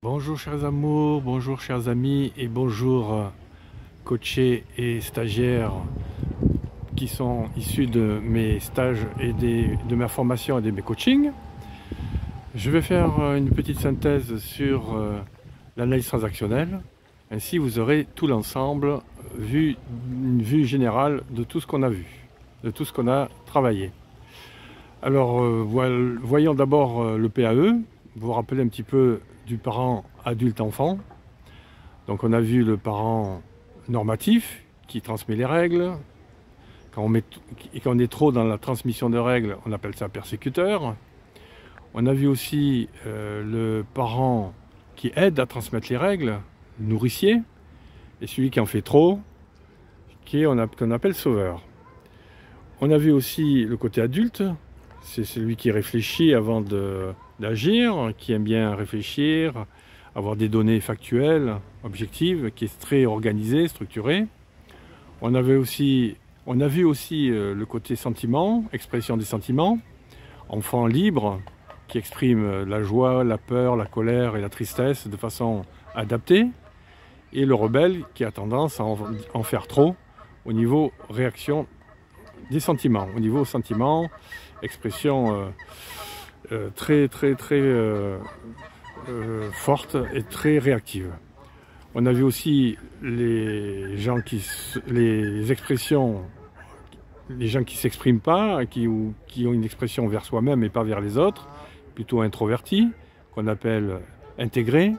Bonjour chers amours, bonjour chers amis et bonjour coachés et stagiaires qui sont issus de mes stages et de ma formation et de mes coachings. Je vais faire une petite synthèse sur l'analyse transactionnelle. Ainsi vous aurez tout l'ensemble, une vue générale de tout ce qu'on a vu, de tout ce qu'on a travaillé. Alors voyons d'abord le PAE, vous rappelez un petit peu du parent adulte-enfant. Donc on a vu le parent normatif qui transmet les règles. Quand on est trop dans la transmission de règles, on appelle ça persécuteur. On a vu aussi le parent qui aide à transmettre les règles, nourricier, et celui qui en fait trop, qu'on appelle sauveur. On a vu aussi le côté adulte, c'est celui qui réfléchit avant d'agir, qui aime bien réfléchir, avoir des données factuelles, objectives, qui est très organisé, structuré. On a vu aussi le côté sentiment, expression des sentiments, enfant libre, qui exprime la joie, la peur, la colère et la tristesse de façon adaptée, et le rebelle qui a tendance à en faire trop au niveau réaction des sentiments, au niveau sentiments, expression très forte et très réactive. On a vu aussi les gens qui s'expriment pas, qui ont une expression vers soi-même et pas vers les autres, plutôt introvertis, qu'on appelle intégrés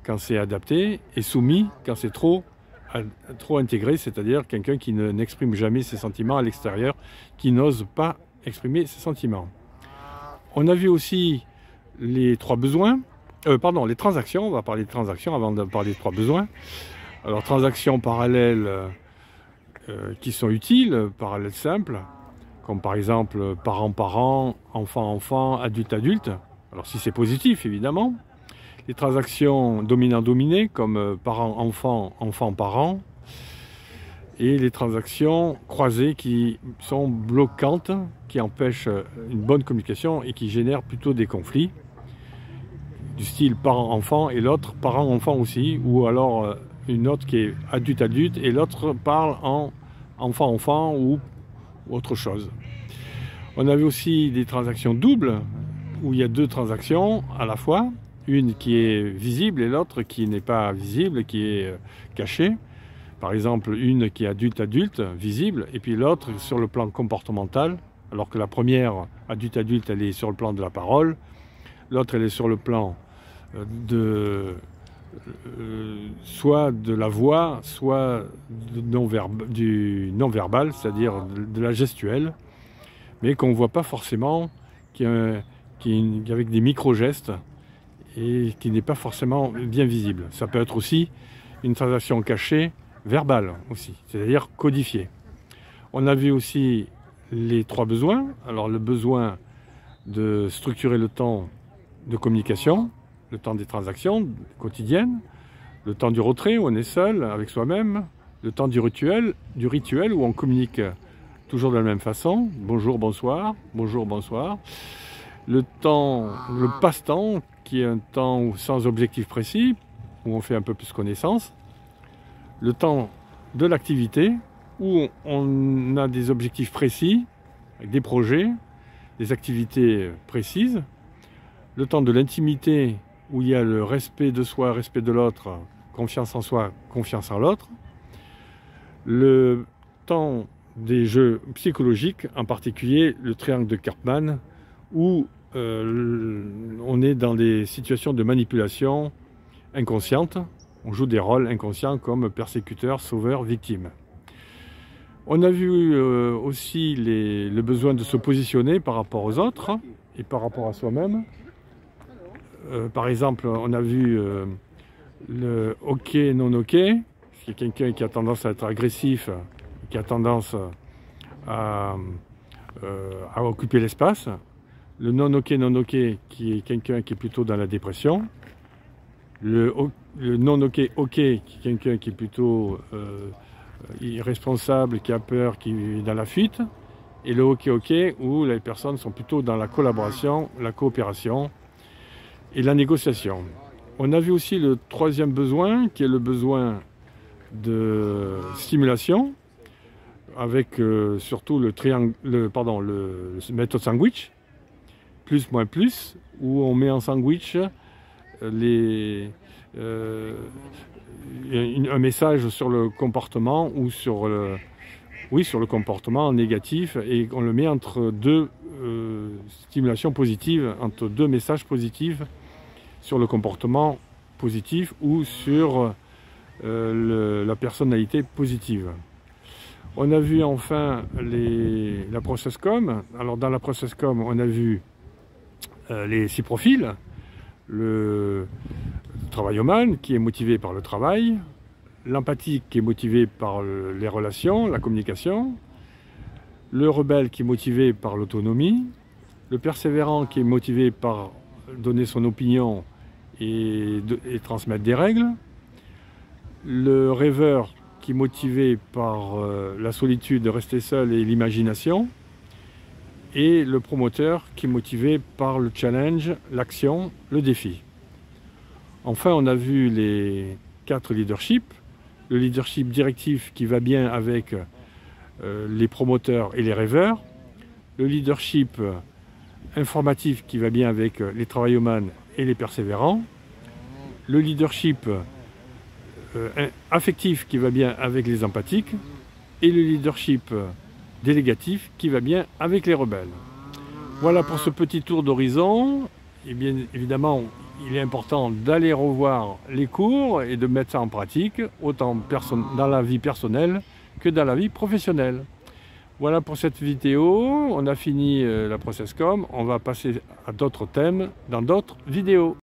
quand c'est adapté, et soumis quand c'est trop intégré, c'est-à-dire quelqu'un qui n'exprime jamais ses sentiments à l'extérieur, qui n'ose pas exprimer ses sentiments. On a vu aussi les trois besoins, les transactions, on va parler de transactions avant de parler de trois besoins. Alors transactions parallèles qui sont utiles, parallèles simples, comme par exemple parent-parent, enfant-enfant, adulte-adulte, alors si c'est positif évidemment. Les transactions dominant-dominé, comme parent-enfant, enfant-parent, et les transactions croisées qui sont bloquantes, qui empêchent une bonne communication et qui génèrent plutôt des conflits, du style parent-enfant et l'autre parent-enfant aussi, ou alors une autre qui est adulte-adulte et l'autre parle en enfant-enfant ou autre chose. On avait aussi des transactions doubles, où il y a deux transactions à la fois, une qui est visible et l'autre qui n'est pas visible, qui est cachée. Par exemple, une qui est adulte-adulte, visible, et puis l'autre sur le plan comportemental, alors que la première, adulte-adulte, elle est sur le plan de la parole, l'autre, elle est sur le plan soit de la voix, soit du non-verbal, c'est-à-dire de la gestuelle, mais qu'on ne voit pas forcément, avec des micro-gestes, et qui n'est pas forcément bien visible. Ça peut être aussi une transaction cachée, verbale aussi, c'est-à-dire codifiée. On a vu aussi les trois besoins. Alors le besoin de structurer le temps de communication, le temps des transactions quotidiennes, le temps du retrait où on est seul avec soi-même, le temps du rituel où on communique toujours de la même façon, bonjour, bonsoir, bonjour, bonsoir. Le passe-temps, qui est un temps sans objectif précis, où on fait un peu plus connaissance. Le temps de l'activité, où on a des objectifs précis, avec des projets, des activités précises. Le temps de l'intimité, où il y a le respect de soi, respect de l'autre, confiance en soi, confiance en l'autre. Le temps des jeux psychologiques, en particulier le triangle de Karpman, où on est dans des situations de manipulation inconsciente. On joue des rôles inconscients comme persécuteur, sauveur, victime. On a vu aussi le besoin de se positionner par rapport aux autres et par rapport à soi-même. Par exemple, on a vu le OK, non OK, c'est quelqu'un qui a tendance à être agressif, qui a tendance à occuper l'espace. Le non OK, qui est quelqu'un qui est plutôt dans la dépression. Le non OK, qui est quelqu'un qui est plutôt irresponsable, qui a peur, qui est dans la fuite. Et le OK, où les personnes sont plutôt dans la collaboration, la coopération et la négociation. On a vu aussi le troisième besoin, qui est le besoin de stimulation, avec surtout le méthode sandwich, plus moins plus, où on met en sandwich un message sur le comportement ou sur le comportement négatif, et on le met entre deux stimulations positives, entre deux messages positifs sur le comportement positif ou sur la personnalité positive. On a vu enfin la process-com. Alors dans la process-com, on a vu les 6 profils. Le travaillomane qui est motivé par le travail, l'empathique qui est motivé par les relations, la communication, le rebelle qui est motivé par l'autonomie, le persévérant qui est motivé par donner son opinion et transmettre des règles, le rêveur qui est motivé par la solitude de rester seul et l'imagination, et le promoteur qui est motivé par le challenge, l'action, le défi. Enfin, on a vu les 4 leaderships. Le leadership directif qui va bien avec les promoteurs et les rêveurs. Le leadership informatif qui va bien avec les travaillomanes et les persévérants. Le leadership affectif qui va bien avec les empathiques. Et le leadership délégatif qui va bien avec les rebelles. Voilà pour ce petit tour d'horizon. Et bien évidemment, il est important d'aller revoir les cours et de mettre ça en pratique, autant dans la vie personnelle que dans la vie professionnelle. Voilà pour cette vidéo, on a fini la process-com, on va passer à d'autres thèmes dans d'autres vidéos.